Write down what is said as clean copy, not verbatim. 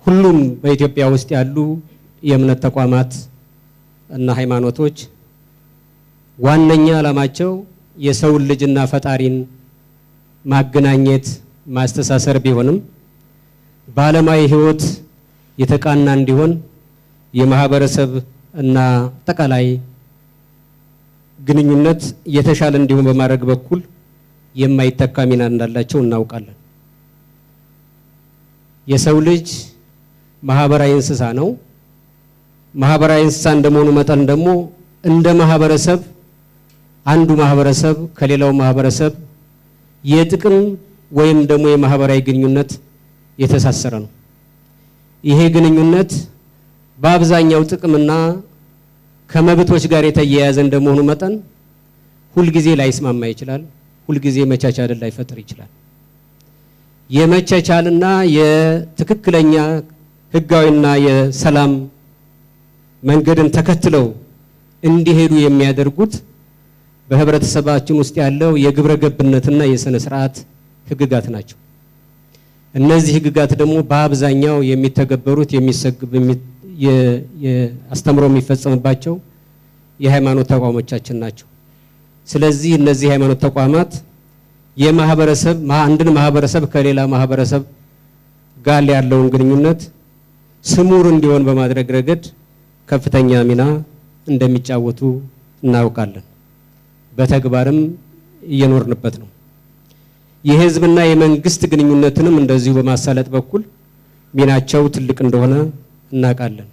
ሁሉም በኢትዮጵያ ውስጥ ያሉ የእምነት ተቋማት እና ሃይማኖቶች ዋነኛ ዓላማቸው የሰው ልጅና ፈጣሪን ማገናኘት ማስተሳሰር ቢሆንም በዓለማዊ ህይወት የተቃና እንዲሆን የማህበረሰብ እና አጠቃላይ ግንኙነት የተሻለ እንዲሆን በማድረግ በኩል የማይተካ ሚና እንዳላቸው እናውቃለን። የሰው ልጅ ማህበራዊ እንስሳ ነው። ማህበራዊ እንስሳ እንደመሆኑ መጠን ደግሞ እንደ ማህበረሰብ አንዱ ማህበረሰብ ከሌላው ማህበረሰብ የጥቅም ወይም ደግሞ የማህበራዊ ግንኙነት የተሳሰረ ነው። ይሄ ግንኙነት በአብዛኛው ጥቅምና ከመብቶች ጋር የተያያዘ እንደመሆኑ መጠን ሁሉ ጊዜ ላይስማማ ይችላል፣ ሁሉ ጊዜ መቻቻልን ላይፈጥር ይችላል። የመቻቻልና የትክክለኛ ህጋዊና የሰላም መንገድን ተከትለው እንዲሄዱ የሚያደርጉት በህብረተሰባችን ውስጥ ያለው የግብረ ገብነትና የሥነ ሥርዓት ህግጋት ናቸው። እነዚህ ህግጋት ደግሞ በአብዛኛው የሚተገበሩት የአስተምሮ የሚፈጸምባቸው የሃይማኖት ተቋሞቻችን ናቸው። ስለዚህ እነዚህ ሃይማኖት ተቋማት የማህበረሰብ አንድን ማህበረሰብ ከሌላ ማህበረሰብ ጋር ያለውን ግንኙነት ስሙር እንዲሆን በማድረግ ረገድ ከፍተኛ ሚና እንደሚጫወቱ እናውቃለን። በተግባርም እየኖርንበት ነው። የህዝብና የመንግስት ግንኙነትንም እንደዚሁ በማሳለጥ በኩል ሚናቸው ትልቅ እንደሆነ እናውቃለን።